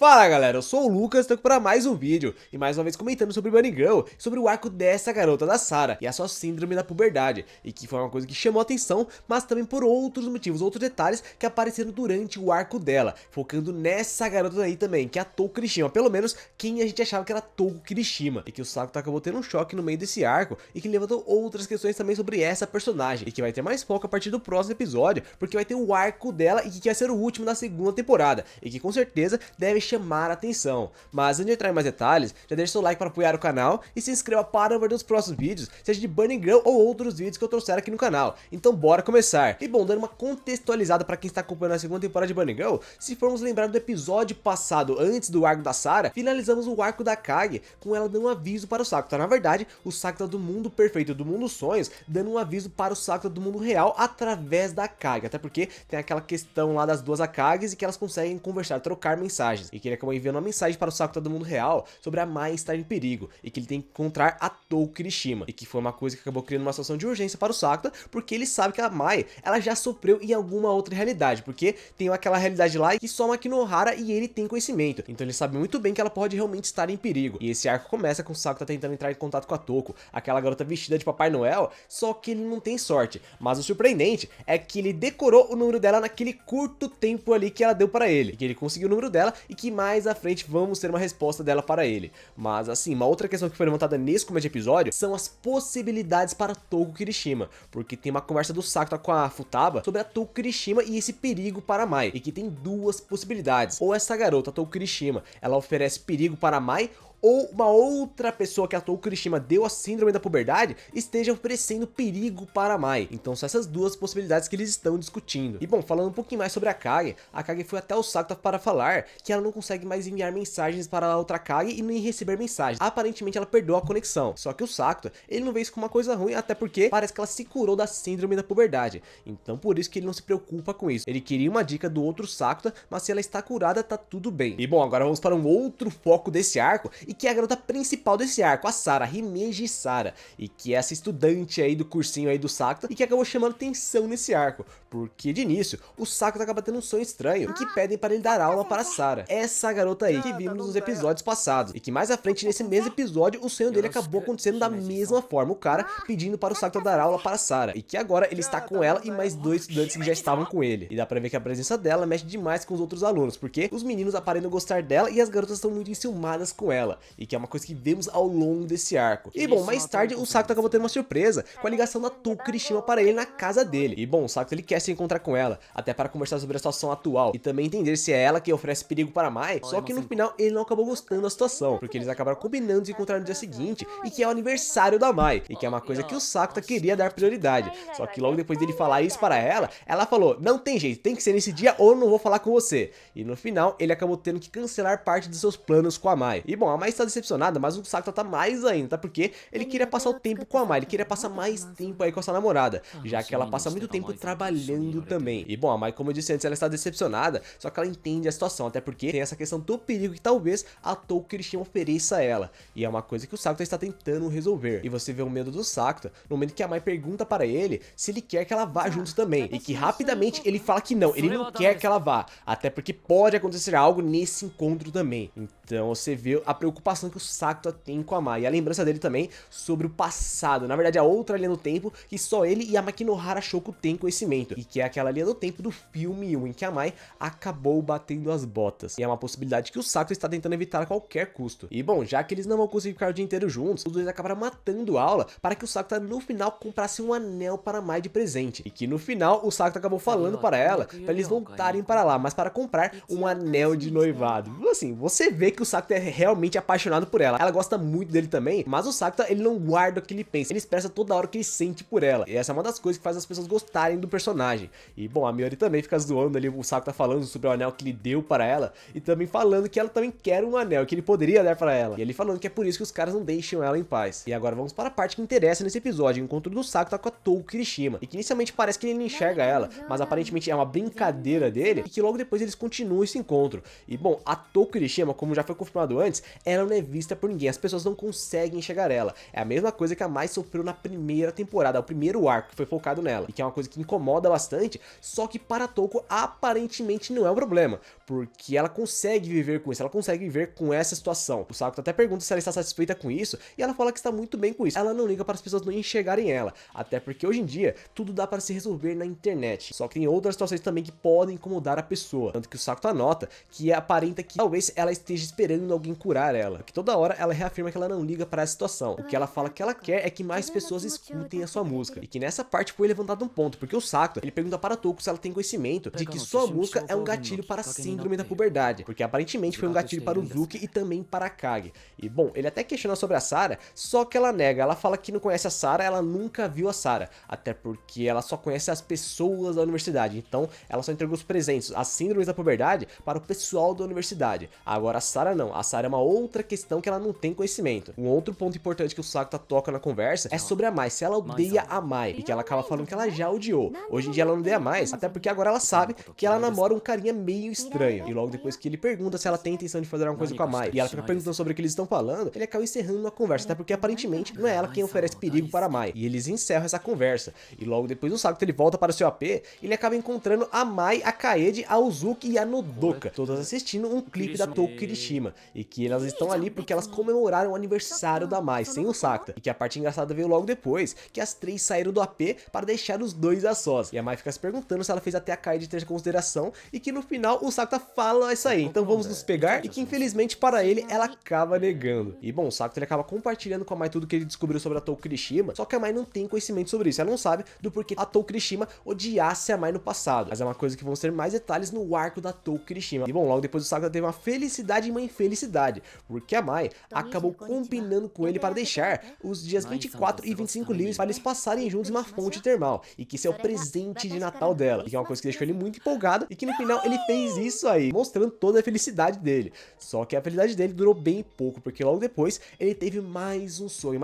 Fala galera, eu sou o Lucas, tô aqui para mais um vídeo e mais uma vez comentando sobre Bunny Girl, sobre o arco dessa garota da Sarah e a sua síndrome da puberdade, e que foi uma coisa que chamou a atenção, mas também por outros motivos, outros detalhes que apareceram durante o arco dela, focando nessa garota aí também, que é a Touko Kirishima, pelo menos quem a gente achava que era Touko Kirishima, e que o Sakuta acabou tendo um choque no meio desse arco e que levantou outras questões também sobre essa personagem, e que vai ter mais foco a partir do próximo episódio, porque vai ter o arco dela e que vai ser o último da segunda temporada, e que com certeza deve chamar a atenção. Mas antes de entrar em mais detalhes, já deixa seu like para apoiar o canal e se inscreva para ver os próximos vídeos, seja de Bunny Girl ou outros vídeos que eu trouxer aqui no canal. Então bora começar. E bom, dando uma contextualizada para quem está acompanhando a segunda temporada de Bunny Girl, se formos lembrar do episódio passado, antes do arco da Sarah, finalizamos o arco da Kage com ela dando um aviso para o Sakuta. Na verdade, o Sakuta do mundo perfeito, do mundo sonhos, dando um aviso para o Sakuta do mundo real através da Kage, até porque tem aquela questão lá das duas Akages e que elas conseguem conversar, trocar mensagens, e que ele acabou enviando uma mensagem para o Sakuta do mundo real sobre a Mai estar em perigo e que ele tem que encontrar a Touko Kirishima, e que foi uma coisa que acabou criando uma situação de urgência para o Sakuta, porque ele sabe que a Mai, ela já sofreu em alguma outra realidade, porque tem aquela realidade lá que só a Makinohara e ele tem conhecimento, então ele sabe muito bem que ela pode realmente estar em perigo. E esse arco começa com o Sakuta tentando entrar em contato com a Touko, aquela garota vestida de Papai Noel, só que ele não tem sorte. Mas o surpreendente é que ele decorou o número dela naquele curto tempo ali que ela deu para ele, que ele conseguiu o número dela e que mais à frente vamos ter uma resposta dela para ele. Mas assim, uma outra questão que foi levantada nesse começo de episódio são as possibilidades para Touko Kirishima, porque tem uma conversa do Sakuta com a Futaba sobre a Touko Kirishima e esse perigo para a Mai, e que tem duas possibilidades: ou essa garota, a Touko Kirishima, ela oferece perigo para a Mai, ou uma outra pessoa que a Touko Kirishima deu a síndrome da puberdade esteja oferecendo perigo para a Mai. Então são essas duas possibilidades que eles estão discutindo. E bom, falando um pouquinho mais sobre a Kage foi até o Sakuta para falar que ela não consegue mais enviar mensagens para a outra Kage e nem receber mensagens. Aparentemente ela perdeu a conexão. Só que o Sakuta, ele não vê isso como uma coisa ruim, até porque parece que ela se curou da síndrome da puberdade. Então por isso que ele não se preocupa com isso. Ele queria uma dica do outro Sakuta, mas se ela está curada, tá tudo bem. E bom, agora vamos para um outro foco desse arco, e que é a garota principal desse arco, a Sarah, Himeji Sarah, e que é essa estudante aí do cursinho aí do Sakuta, e que acabou chamando atenção nesse arco, porque de início, o Sakuta acaba tendo um sonho estranho, em que pedem para ele dar aula para Sarah, essa garota aí que vimos nos episódios passados, e que mais à frente nesse mesmo episódio, o sonho dele acabou acontecendo da mesma forma, o cara pedindo para o Sakuta dar aula para Sarah, e que agora ele está com ela e mais dois estudantes que já estavam com ele, e dá pra ver que a presença dela mexe demais com os outros alunos, porque os meninos aparentam gostar dela e as garotas estão muito enciumadas com ela, e que é uma coisa que vemos ao longo desse arco. E bom, mais tarde o Sakuta acabou tendo uma surpresa com a ligação da Touko Kirishima para ele na casa dele. E bom, o Sakuta ele quer se encontrar com ela, até para conversar sobre a situação atual e também entender se é ela que oferece perigo para Mai, só que no final ele não acabou gostando da situação, porque eles acabaram combinando de se encontrar no dia seguinte, e que é o aniversário da Mai, e que é uma coisa que o Sakuta queria dar prioridade. Só que logo depois dele falar isso para ela, ela falou: não tem jeito, tem que ser nesse dia ou eu não vou falar com você. E no final ele acabou tendo que cancelar parte dos seus planos com a Mai. E bom, a Mai está decepcionada, mas o Sakuta tá mais ainda, tá? Porque ele queria passar o tempo com a Mai, ele queria passar mais tempo aí com a sua namorada, já que ela passa muito tempo trabalhando também. E bom, a Mai, como eu disse antes, ela está decepcionada, só que ela entende a situação, até porque tem essa questão do perigo que talvez a Touko Kirishima ofereça a ela, e é uma coisa que o Sakuta está tentando resolver. E você vê o medo do Sakuta no momento que a Mai pergunta para ele se ele quer que ela vá juntos também, e que rapidamente ele fala que não, ele não quer que ela vá, até porque pode acontecer algo nesse encontro também. Então você vê a preocupação que o Sakuta tem com a Mai, e a lembrança dele também sobre o passado, na verdade a outra linha do tempo que só ele e a Makinohara Shoko têm conhecimento, e que é aquela linha do tempo do filme 1, em que a Mai acabou batendo as botas, e é uma possibilidade que o Sakuta está tentando evitar a qualquer custo. E bom, já que eles não vão conseguir ficar o dia inteiro juntos, os dois acabaram matando aula para que o Sakuta no final comprasse um anel para a Mai de presente, e que no final o Sakuta acabou falando para ela para eles voltarem para lá, mas para comprar um anel de noivado. Assim, você vê que o Sakuta é realmente apaixonado por ela gosta muito dele também, mas o Sakuta ele não guarda o que ele pensa, ele expressa toda hora o que ele sente por ela, e essa é uma das coisas que faz as pessoas gostarem do personagem. E bom, a Miori também fica zoando ali o Sakuta falando sobre o anel que ele deu para ela, e também falando que ela também quer um anel que ele poderia dar para ela, e ele falando que é por isso que os caras não deixam ela em paz. E agora vamos para a parte que interessa nesse episódio, o encontro do Sakuta com a Touko Kirishima, e que inicialmente parece que ele não enxerga ela, mas aparentemente é uma brincadeira dele, e que logo depois eles continuam esse encontro. E bom, a Touko Kirishima, como já foi confirmado antes, é ela não é vista por ninguém, as pessoas não conseguem enxergar ela. É a mesma coisa que a Mai sofreu na primeira temporada, o primeiro arco que foi focado nela, e que é uma coisa que incomoda bastante, só que para a Touko aparentemente não é um problema, porque ela consegue viver com isso, ela consegue viver com essa situação. O Sakuta até pergunta se ela está satisfeita com isso, e ela fala que está muito bem com isso. Ela não liga para as pessoas não enxergarem ela, até porque hoje em dia tudo dá para se resolver na internet, só que tem outras situações também que podem incomodar a pessoa, tanto que o Sakuta nota que aparenta que talvez ela esteja esperando alguém curar ela, que toda hora ela reafirma que ela não liga para essa situação. O que ela fala que ela quer é que mais pessoas escutem a sua música, e que nessa parte foi levantado um ponto, porque o Sakuta, ele pergunta para a Touko se ela tem conhecimento de que sua música é um gatilho para a síndrome da puberdade, porque aparentemente foi um gatilho para o Zuki e também para a Kage. E bom, ele até questiona sobre a Sarah, só que ela nega, ela fala que não conhece a Sarah, ela nunca viu a Sarah, até porque ela só conhece as pessoas da universidade, então ela só entregou os presentes, as síndromes da puberdade, para o pessoal da universidade. Agora a Sarah não, a Sarah é uma outra questão que ela não tem conhecimento. Um outro ponto importante que o Sakuta toca na conversa é sobre a Mai, se ela odeia a Mai, e que ela acaba falando que ela já odiou. Hoje em dia ela não odeia mais, até porque agora ela sabe que ela namora um carinha meio estranho, e logo depois que ele pergunta se ela tem intenção de fazer alguma coisa com a Mai, e ela fica perguntando sobre o que eles estão falando, ele acaba encerrando a conversa, até porque aparentemente não é ela quem oferece perigo para a Mai, e eles encerram essa conversa, e logo depois o Sakuta ele volta para o seu AP, ele acaba encontrando a Mai, a Kaede, a Uzuki e a Nodoka, todas assistindo um clipe da Touko Kirishima, e que elas estão ali porque elas comemoraram o aniversário da Mai, sem o Sakuta, e que a parte engraçada veio logo depois, que as três saíram do AP para deixar os dois a sós, e a Mai fica se perguntando se ela fez até a Kaede ter consideração, e que no final o Sakuta fala isso aí, então vamos nos pegar, e que infelizmente para ele ela acaba negando. E bom, o Sakuta ele acaba compartilhando com a Mai tudo que ele descobriu sobre a Touko Kirishima, só que a Mai não tem conhecimento sobre isso, ela não sabe do porquê a Touko Kirishima odiasse a Mai no passado, mas é uma coisa que vão ser mais detalhes no arco da Touko Kirishima. E bom, logo depois o Sakuta teve uma felicidade e uma infelicidade, porque a Mai acabou combinando com ele para deixar os dias 24 e 25 livres para eles passarem juntos em uma fonte termal, e que isso é o presente de Natal dela, e que é uma coisa que deixou ele muito empolgado, e que no final ele fez isso aí, mostrando toda a felicidade dele. Só que a felicidade dele durou bem pouco, porque logo depois ele teve mais um sonho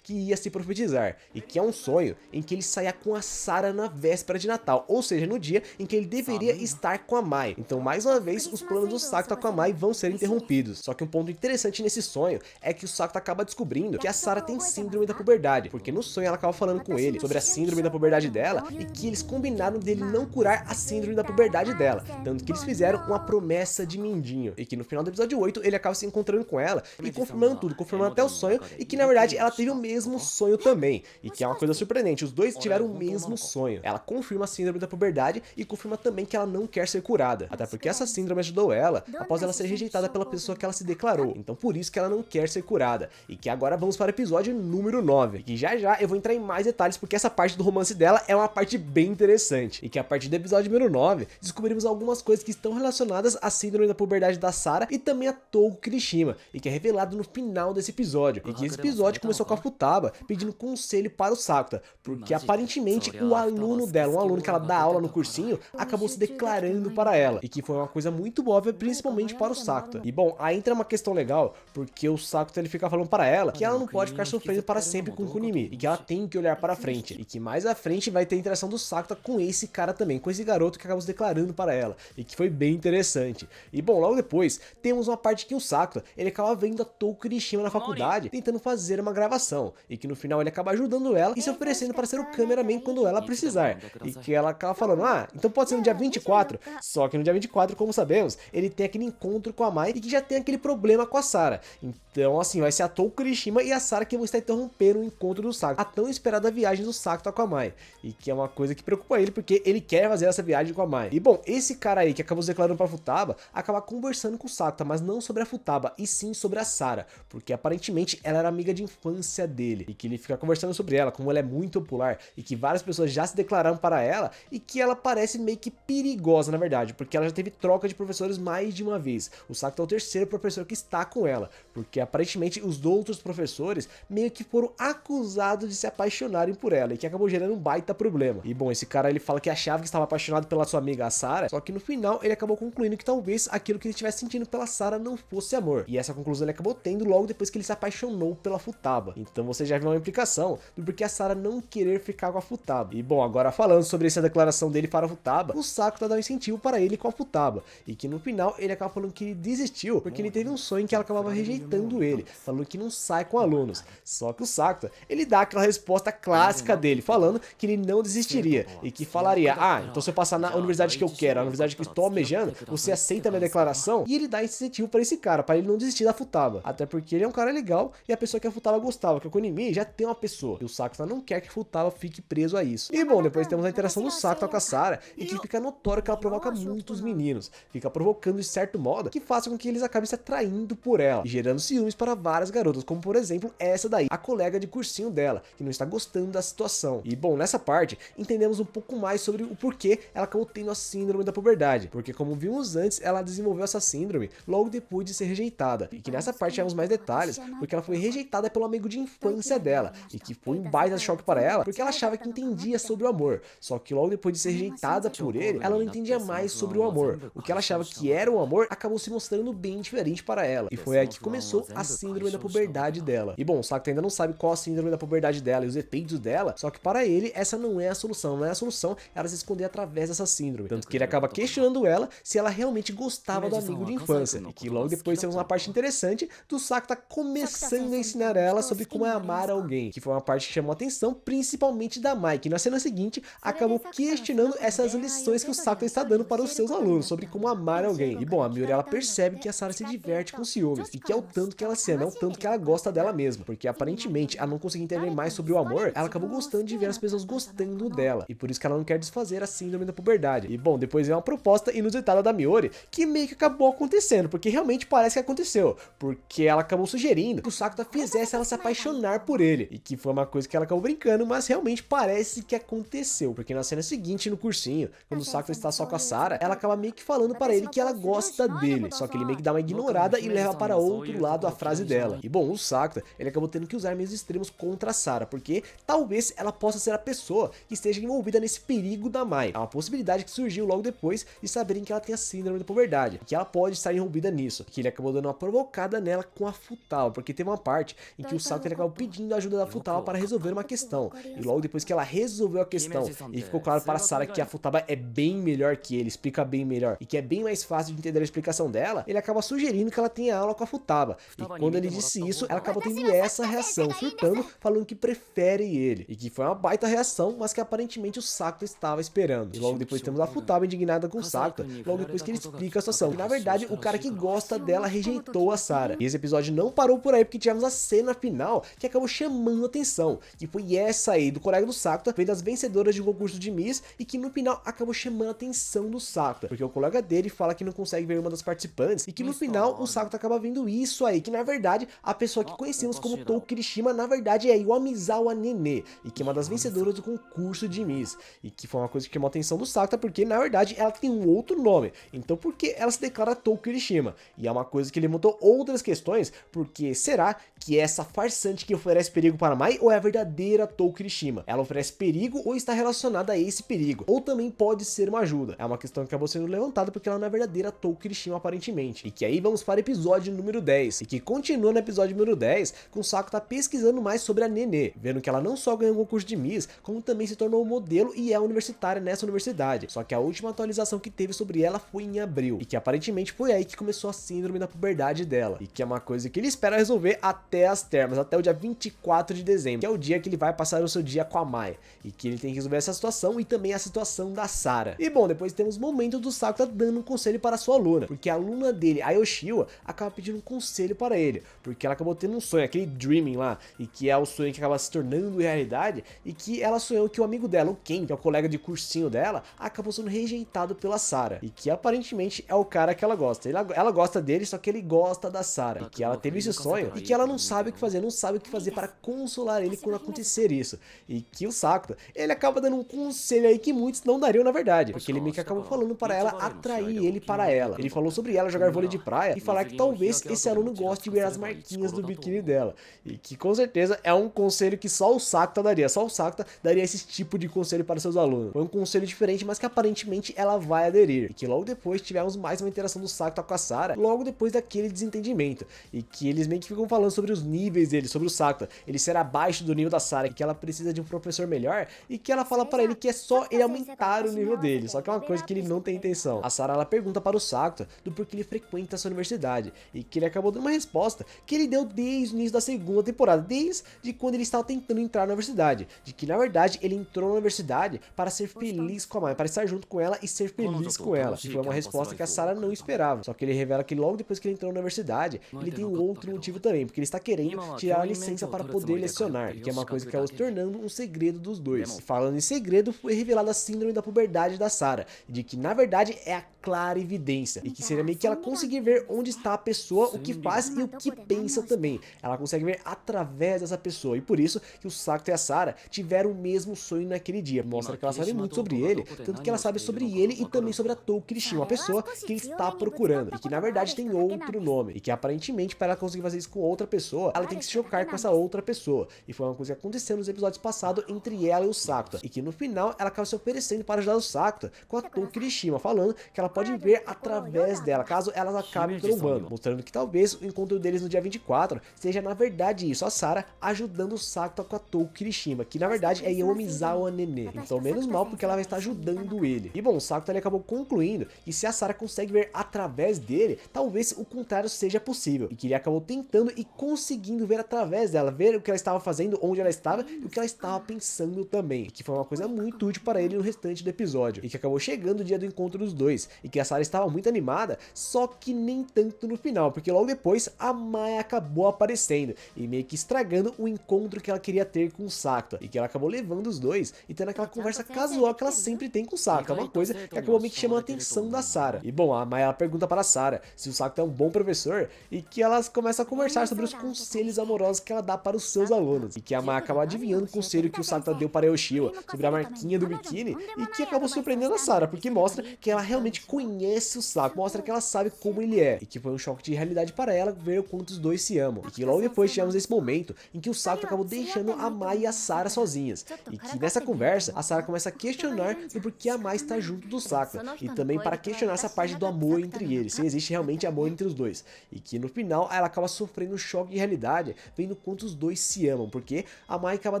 que ia se profetizar, e que é um sonho em que ele saia com a Sarah na véspera de Natal, ou seja, no dia em que ele deveria estar com a Mai. Então mais uma vez os planos do Sakuta com a Mai vão ser interrompidos. Só que um ponto interessante nesse sonho é que o Sakuta acaba descobrindo que a Sarah tem síndrome da puberdade, porque no sonho ela acaba falando com ele sobre a síndrome da puberdade dela, e que eles combinaram dele não curar a síndrome da puberdade dela, tanto que eles fizeram uma promessa de mindinho, e que no final do episódio 8 ele acaba se encontrando com ela e confirmando tudo, confirmando até o sonho, e que na verdade ela teve o mesmo sonho também, e que é uma coisa surpreendente, os dois tiveram o mesmo sonho. Ela confirma a síndrome da puberdade e confirma também que ela não quer ser curada, até porque essa síndrome ajudou ela após ela ser rejeitada pela pessoa que ela se declarou, então por isso que ela não quer ser curada. E que agora vamos para o episódio número 9, que já eu vou entrar em mais detalhes, porque essa parte do romance dela é uma parte bem interessante, e que a partir do episódio número 9 descobrimos algumas coisas que estão relacionadas à síndrome da puberdade da Sarah e também a Touko Kirishima, e que é revelado no final desse episódio, e que esse episódio começou com a Futaba pedindo conselho para o Sakuta, porque aparentemente o aluno dela, um aluno que ela dá aula no cursinho, acabou se declarando para ela, e que foi uma coisa muito óbvia, principalmente para o Sakuta. E bom, aí entra uma questão legal, porque o Sakuta ele fica falando para ela que ela não pode ficar sofrendo para sempre com o Kunimi, e que ela tem que olhar para frente, e que mais à frente vai ter a interação do Sakuta com esse cara também, com esse garoto que acabou se declarando para ela, e que foi bem interessante. E bom, logo depois temos uma parte que o Sakuta ele acaba vendo a Touko Kirishima na faculdade tentando fazer uma gravação, e que no final ele acaba ajudando ela e se oferecendo para ser o cameraman quando ela precisar, e que ela acaba falando, ah, então pode ser no dia 24, só que no dia 24, como sabemos, ele tem aquele encontro com a Mai e que já tem aquele problema com a Sarah. Então assim, vai ser a Touko Kirishima e a Sarah que vão estar interrompendo o encontro do Sakuta, a tão esperada viagem do Sakuta com a Mai, e que é uma coisa que preocupa ele, porque ele quer fazer essa viagem com a Mai. E bom, esse cara aí que acabou se declarando pra Futaba, acaba conversando com o Sakuta, mas não sobre a Futaba, e sim sobre a Sarah, porque aparentemente ela era amiga de infância dele, e que ele fica conversando sobre ela, como ela é muito popular, e que várias pessoas já se declararam para ela, e que ela parece meio que perigosa na verdade, porque ela já teve troca de professores mais de uma vez. O Sakuta é o terceiro professor que está com ela, porque aparentemente os outros professores meio que foram acusados de se apaixonarem por ela, e que acabou gerando um baita problema. E bom, esse cara ele fala que achava que estava apaixonado pela sua amiga a Sarah, só que no final ele acabou concluindo que talvez aquilo que ele estivesse sentindo pela Sarah não fosse amor, e essa conclusão ele acabou tendo logo depois que ele se apaixonou pela Futaba. Então você já viu uma implicação do porquê a Sarah não querer ficar com a Futaba. E bom, agora falando sobre essa declaração dele para a Futaba, o Sakuta dá um incentivo para ele com a Futaba, e que no final ele acaba falando que ele desistiu porque ele teve um sonho sonho que ela acabava rejeitando ele, falando que não sai com alunos. Só que o Sakuta, ele dá aquela resposta clássica dele, falando que ele não desistiria e que falaria: ah, então se eu passar na universidade que eu quero, a universidade que eu estou almejando, você aceita a minha declaração? E ele dá incentivo pra esse cara, para ele não desistir da Futaba. Até porque ele é um cara legal e a pessoa que a Futaba gostava, que o Konimi já tem uma pessoa. E o Sakuta não quer que Futaba fique preso a isso. E bom, depois temos a interação do Sakuta com a Sarah e que fica notório que ela provoca muitos meninos. Fica provocando de certo modo que faça com que eles acabem se atraindo por ela e gerando ciúmes para várias garotas, como por exemplo essa daí, a colega de cursinho dela, que não está gostando da situação. E bom, nessa parte, entendemos um pouco mais sobre o porquê ela acabou tendo a síndrome da puberdade, porque como vimos antes, ela desenvolveu essa síndrome logo depois de ser rejeitada, e que nessa parte tivemos mais detalhes, porque ela foi rejeitada pelo amigo de infância dela, e que foi um baita choque para ela, porque ela achava que entendia sobre o amor, só que logo depois de ser rejeitada por ele, ela não entendia mais sobre o amor. O que ela achava que era o amor, acabou se mostrando bem diferente para ela, e foi aí que começou a síndrome da puberdade dela. E bom, o Sakuta ainda não sabe qual a síndrome da puberdade dela e os efeitos dela, só que para ele, essa não é a solução, não é a solução ela se esconder através dessa síndrome, tanto que ele acaba questionando ela se ela realmente gostava do amigo de infância, e que logo depois temos uma parte interessante do Sakuta começando a ensinar ela sobre como é amar alguém, que foi uma parte que chamou a atenção principalmente da Mai, que na cena seguinte acabou questionando essas lições que o Sakuta está dando para os seus alunos sobre como amar alguém. E bom, a Miuri ela percebe que a Sarah se diverte com ciúmes, e que é o tanto que ela se ama, é o tanto que ela gosta dela mesma, porque aparentemente ela não conseguia entender mais sobre o amor, ela acabou gostando de ver as pessoas gostando dela, e por isso que ela não quer desfazer a síndrome da puberdade. E bom, depois vem uma proposta inusitada da Miuri, que meio que acabou acontecendo, porque realmente parece que aconteceu, porque ela acabou sugerindo que o Sakuta fizesse ela se apaixonar por ele, e que foi uma coisa que ela acabou brincando, mas realmente parece que aconteceu, porque na cena seguinte, no cursinho, quando o Sakuta está só com a Sarah, ela acaba meio que falando para ele que ela gosta dele, só que ele meio que dá uma ignorada e leva para outro lado a frase dela. E bom, o Sakuta, ele acabou tendo que usar meios extremos contra a Sarah, porque talvez ela possa ser a pessoa que esteja envolvida nesse perigo da Mai. É uma possibilidade que surgiu logo depois de saberem que ela tem a síndrome da puberdade, e que ela pode estar envolvida nisso, que ele acabou dando uma provocada nela com a Futaba, porque teve uma parte em que o Sakuta ele acabou pedindo a ajuda da Futaba para resolver uma questão, e logo depois que ela resolveu a questão, e ficou claro para a Sarah que a Futaba é bem melhor que ele, explica bem melhor, e que é bem mais fácil de entender a explicação dela, ele acaba sugerindo que ela tenha aula com a Futaba, e quando ele disse isso, ela acabou tendo essa reação, surtando, falando que prefere ele, e que foi uma baita reação, mas que aparentemente o Sakuta estava esperando. E logo depois temos a Futaba indignada com o Sakuta, logo depois que ele explica a situação, que na verdade o cara que gosta dela rejeitou a Sarah. E esse episódio não parou por aí, porque tivemos a cena final que acabou chamando a atenção, que foi essa aí do colega do Sakuta, veio das vencedoras de um concurso de Miss, e que no final acabou chamando a atenção do Sakuta, porque o colega dele fala que não consegue ver uma das participantes, e que no final o Sakuta acaba vendo isso aí, que na verdade a pessoa que conhecemos como Tou Kirishima na verdade é Iwamizawa Nene, e que é uma das vencedoras do concurso de Miss, e que foi uma coisa que chamou a atenção do Sakuta, porque na verdade ela tem um outro nome, então por que ela se declara Tou Kirishima? E é uma coisa que levantou outras questões, porque será que é essa farsante que oferece perigo para Mai, ou é a verdadeira Tou Kirishima? Ela oferece perigo ou está relacionada a esse perigo? Ou também pode ser uma ajuda? É uma questão que acabou sendo levantada porque ela não é a verdadeira Tou Kirishima aparentemente. E que aí vamos para o episódio número 10, e que continua no episódio número 10, com o Sakuta pesquisando mais sobre a Nene, vendo que ela não só ganhou um concurso de Miss, como também se tornou modelo e é universitária nessa universidade. Só que a última atualização que teve sobre ela foi em abril, e que aparentemente foi aí que começou a síndrome da puberdade dela, e que é uma coisa que ele espera resolver até as termas, até o dia 24 de dezembro, que é o dia que ele vai passar o seu dia com a Mai, e que ele tem que resolver essa situação e também a situação da Sarah. E bom, depois temos momentos do Sakuta dando um conselho para sua aluna, porque a aluna dele, a Yoshiwa, acaba pedindo um conselho para ele, porque ela acabou tendo um sonho, aquele dreaming lá, e que é o sonho que acaba se tornando realidade, e que ela sonhou que o amigo dela, o Ken, que é o colega de cursinho dela, acabou sendo rejeitado pela Sarah, e que aparentemente é o cara que ela gosta. Ela gosta dele, só que ele gosta da Sarah, e que ela teve esse sonho, e que ela não sabe o que fazer, não sabe o que fazer para consolar ele quando acontecer isso, e que o Sakuta, ele acaba dando um conselho aí que muitos não dariam na verdade, porque ele meio que acabou falando para ela atrair ele para ela. Ele falou sobre ela jogar vôlei de praia e falar que talvez esse aluno goste de ver as marquinhas do biquíni dela, e que com certeza é um conselho que só o Sakuta daria, só o Sakuta daria esse tipo de conselho para seus alunos. Foi um conselho diferente, mas que aparentemente ela vai aderir, e que logo depois tivemos mais uma interação do Sakuta com a Sarah, logo depois daquele desentendimento, e que eles meio que ficam falando sobre os níveis dele, sobre o Sakuta, ele ser abaixo do nível da Sarah, que ela precisa de um professor melhor, e que ela fala para ele que é só ele aumentar o nível dele, só que é uma coisa que ele não tem intenção. A Sarah ela pergunta para o Sakuta do porquê ele frequenta essa universidade, universidade, e que ele acabou dando uma resposta que ele deu desde o início da segunda temporada, desde quando ele estava tentando entrar na universidade, de que na verdade ele entrou na universidade para ser feliz com a Mai, para estar junto com ela e ser feliz com ela, e foi uma resposta que a Sarah não esperava. Só que ele revela que logo depois que ele entrou na universidade, ele tem um outro motivo também, porque ele está querendo tirar a licença para poder lecionar, que é uma coisa que acabou se tornando um segredo dos dois. E falando em segredo, foi revelada a síndrome da puberdade da Sarah, de que na verdade é a clarividência, e que seria meio que ela conseguir ver onde está a pessoa, o que faz e o que pensa também. Ela consegue ver através dessa pessoa, e por isso que o Sakuta e a Sarah tiveram o mesmo sonho naquele dia. Mostra que ela sabe muito sobre ele, tanto que ela sabe sobre ele e também sobre a Tou Kirishima, a pessoa que ele está procurando, e que na verdade tem outro nome, e que aparentemente para ela conseguir fazer isso com outra pessoa, ela tem que se chocar com essa outra pessoa, e foi uma coisa que aconteceu nos episódios passados entre ela e o Sakuta, e que no final ela acaba se oferecendo para ajudar o Sakuta com a Tou Kirishima, falando que ela pode ver através dela, caso elas acabem trombando, mostrando que talvez o encontro deles no dia 24 seja na verdade isso, a Sarah ajudando o Sakuta com a Tou Kirishima, que na verdade é Yomizawa Nene, então menos mal porque ela vai estar ajudando ele. E bom, o Sakuta ele acabou concluindo que se a Sarah consegue ver através dele, talvez o contrário seja possível, e que ele acabou tentando e conseguindo ver através dela, ver o que ela estava fazendo, onde ela estava e o que ela estava pensando também, e que foi uma coisa muito útil para ele no restante do episódio, e que acabou chegando o dia do encontro dos dois, e que a Sarah estava muito animada, só que nem tanto no final, porque logo depois a Mai acabou aparecendo e meio que estragando o encontro que ela queria ter com o Sakuta, e que ela acabou levando os dois e tendo aquela conversa casual que ela sempre tem com o Sakuta, uma coisa que acabou meio que chamando a atenção da Sarah. E bom, a Mai ela pergunta para a Sarah se o Sakuta é um bom professor, e que elas começam a conversar sobre os conselhos amorosos que ela dá para os seus alunos, e que a Mai acaba adivinhando o conselho que o Sakuta deu para Yoshiwa sobre a marquinha do biquíni, e que acabou surpreendendo a Sarah, porque mostra que ela realmente conhece o Sakuta, mostra que ela sabe como ele é, e que foi um choque de realidade para ela ver o quanto os dois se amam, e que logo depois tivemos esse momento em que o Sakuta acabou deixando a Mai e a Sarah sozinhas, e que nessa conversa a Sarah começa a questionar do porquê a Mai está junto do Sakuta, e também para questionar essa parte do amor entre eles, se existe realmente amor entre os dois, e que no final ela acaba sofrendo um choque de realidade, vendo quanto os dois se amam, porque a Mai acaba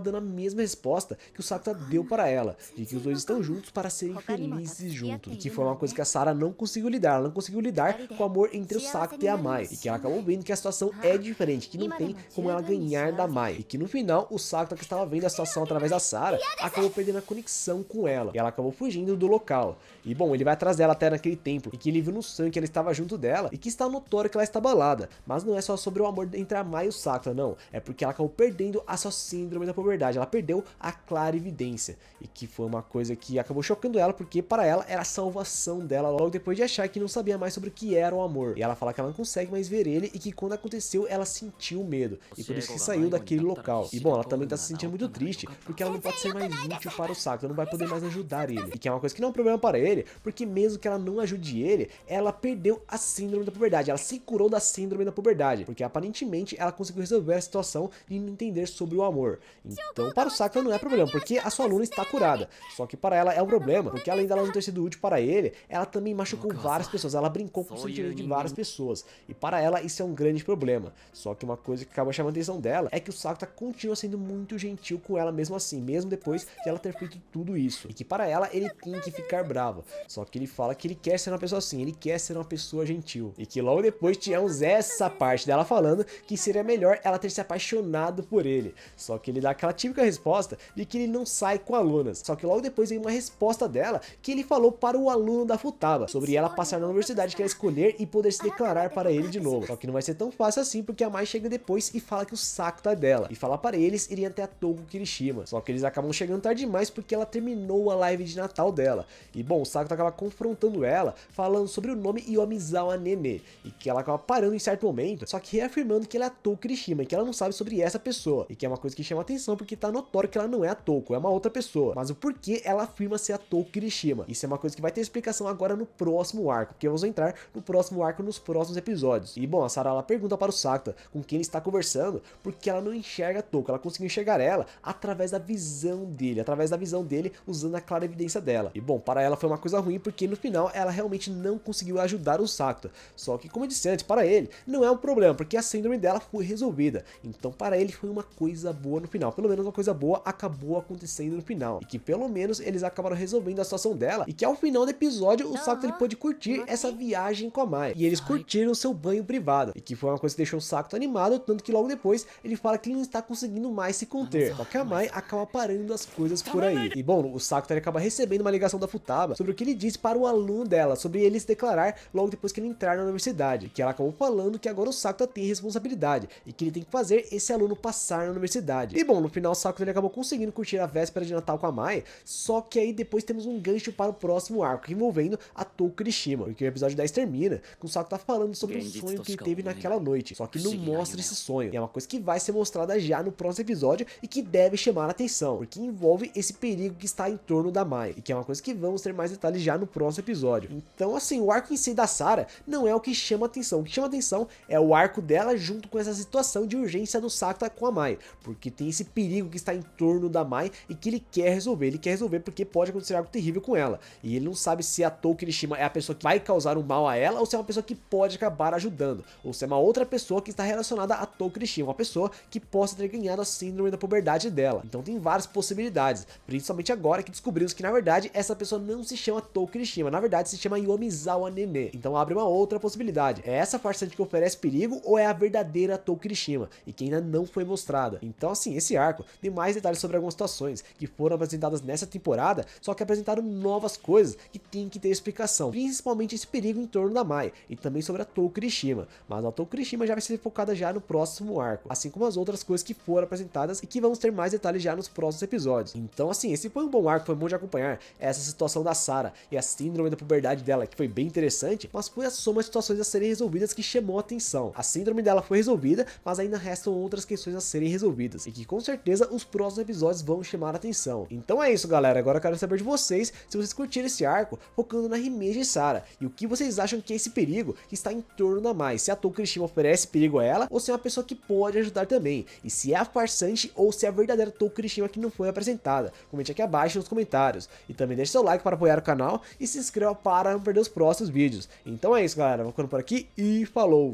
dando a mesma resposta que o Sakuta deu para ela, de que os dois estão juntos para serem felizes juntos, e que foi uma coisa que a Sarah não conseguiu lidar, ela não conseguiu lidar com o amor entre o Sakuta e a Mai, e que ela acabou vendo que a situação é diferente, que não tem como ela ganhar da Mai, e que no final o Sakuta, que estava vendo a situação através da Sarah, acabou perdendo a conexão com ela, e ela acabou fugindo do local. E bom, ele vai atrás dela até naquele templo, e que ele viu no sonho que ela estava junto dela, e que está notório que ela está abalada, mas não é só sobre o amor entre a Mai e o Sakuta, não, é porque ela acabou perdendo a sua síndrome da puberdade, ela perdeu a clarividência, e que foi uma coisa que acabou chocando ela, porque para ela era a salvação dela logo depois de achar que não sabia mais sobre o que era o amor, e ela fala que ela não consegue mais ver ele, e que quando aconteceu ela sentiu medo, e por isso que saiu daquele local. E bom, ela também tá se sentindo muito triste, porque ela não pode ser mais útil para o Sakuta, não vai poder mais ajudar ele, e que é uma coisa que não é um problema para ele, porque mesmo que ela não ajude ele, ela perdeu a síndrome da puberdade, ela se curou da síndrome da puberdade, porque aparentemente ela conseguiu resolver a situação de não entender sobre o amor. Então para o Sakuta não é problema, porque a sua aluna está curada, só que para ela é um problema, porque além dela não ter sido útil para ele, ela também machucou várias pessoas, ela brincou com o sentimento de várias pessoas, e para ela isso é um grande problema. Só que uma coisa que acaba chamando a atenção dela é que o Sakuta continua sendo muito gentil com ela mesmo assim, mesmo depois de ela ter feito tudo isso, e que para ela ele tem que ficar bravo, só que ele fala que ele quer ser uma pessoa assim, ele quer ser uma pessoa gentil, e que logo depois tivemos essa parte dela falando que seria melhor ela ter se apaixonado por ele, só que ele dá aquela típica resposta de que ele não sai com alunas, só que logo depois vem uma resposta dela que ele falou para o aluno da Futaba, sobre ela passar na universidade que ela escolher e poder se declarar para ele de novo, só que não vai ser tão fácil assim, porque a Mai chega depois e fala que o Sakuta é dela, e fala para eles irem até a Tou Kirishima, só que eles acabam chegando tarde demais porque ela terminou a live de Natal dela, e bom, o Sakuta acaba confrontando ela, falando sobre o nome Yomizawa Nene, e que ela acaba parando em certo momento, só que reafirmando que ela é a Tou Kirishima, e que ela não sabe sobre essa pessoa, e que é uma coisa que chama atenção porque tá notório que ela não é a Touko, é uma outra pessoa, mas o porquê ela afirma ser a Tou Kirishima, isso é uma coisa que vai ter explicação agora no próximo arco, porque vamos entrar no próximo arco nos próximos episódios. E bom, a Sarah ela pergunta para o Sakuta com quem ele está conversando, porque ela não enxerga a Touko, ela conseguiu enxergar ela através da visão dele, usando a clarividência dela. E bom, para ela foi uma coisa ruim, porque no final ela realmente não conseguiu ajudar o Sakuta, só que como eu disse antes, para ele não é um problema, porque a síndrome dela foi resolvida, então para ele foi uma coisa boa no final, pelo menos uma coisa boa acabou acontecendo no final, e que pelo menos eles acabaram resolvendo a situação dela, e que ao final do episódio o Sakuta ele pôde curtir essa viagem com a Mai, e eles curtiram curtiram o seu banho privado, e que foi uma coisa que deixou o Sakuta animado, tanto que logo depois ele fala que ele não está conseguindo mais se conter, só que a Mai acaba parando as coisas por aí. E bom, o Sakuta ele acaba recebendo uma ligação da Futaba sobre o que ele disse para o aluno dela, sobre ele se declarar logo depois que ele entrar na universidade, que ela acabou falando que agora o Sakuta tem responsabilidade, e que ele tem que fazer esse aluno passar na universidade. E bom, no final o Sakuta ele acabou conseguindo curtir a véspera de Natal com a Mai, só que aí depois temos um gancho para o próximo arco, envolvendo a Touko Kirishima, porque o episódio 10 termina com o Sakuta falando sobre o sonho que ele teve naquela noite, só que não mostra esse sonho, e é uma coisa que vai ser mostrada já no próximo episódio e que deve chamar a atenção, porque envolve esse perigo que está em torno da Mai, e que é uma coisa que vamos ter mais detalhes já no próximo episódio. Então assim, o arco em si da Sarah não é o que chama atenção, o que chama atenção é o arco dela junto com essa situação de urgência do Sakuta com a Mai, porque tem esse perigo que está em torno da Mai e que ele quer resolver porque pode acontecer algo terrível com ela, e ele não sabe se a Touko Kirishima é a pessoa que vai causar um mal a ela, ou se é uma pessoa que pode acabar ajudando, ou se é uma outra pessoa que está relacionada a Touko Kirishima, uma pessoa que possa ter ganhado a síndrome da puberdade dela. Então tem várias possibilidades, principalmente agora que descobrimos que na verdade essa pessoa não se chama Touko Kirishima, na verdade se chama Yomizawa Nene, então abre uma outra possibilidade, é essa farsante que oferece perigo ou é a verdadeira Touko Kirishima, e que ainda não foi mostrada. Então assim, esse arco tem mais detalhes sobre algumas situações que foram apresentadas nessa temporada, só que apresentaram novas coisas que tem que ter explicação, principalmente esse perigo em torno da Mai, e também sobre a Touko Kirishima, mas a Touko Kirishima já vai ser focada já no próximo arco, assim como as outras coisas que foram apresentadas e que vamos ter mais detalhes já nos próximos episódios. Então assim, esse foi um bom arco, foi bom de acompanhar essa situação da Sarah e a síndrome da puberdade dela, que foi bem interessante, mas foi a soma de situações a serem resolvidas que chamou a atenção. A síndrome dela foi resolvida, mas ainda restam outras questões a serem resolvidas, e que com certeza os próximos episódios vão chamar a atenção. Então é isso, galera, agora eu quero saber de vocês, se vocês curtiram esse arco, focando na Himeji e Sarah, e o que vocês acham que é esse perigo que está em torno da Mai, se a Touko Kirishima oferece perigo a ela, ou se é uma pessoa que pode ajudar também, e se é a farsante ou se é a verdadeira Touko Kirishima que não foi apresentada. Comente aqui abaixo nos comentários, e também deixe seu like para apoiar o canal, e se inscreva para não perder os próximos vídeos. Então é isso, galera, vou ficando por aqui, e falou!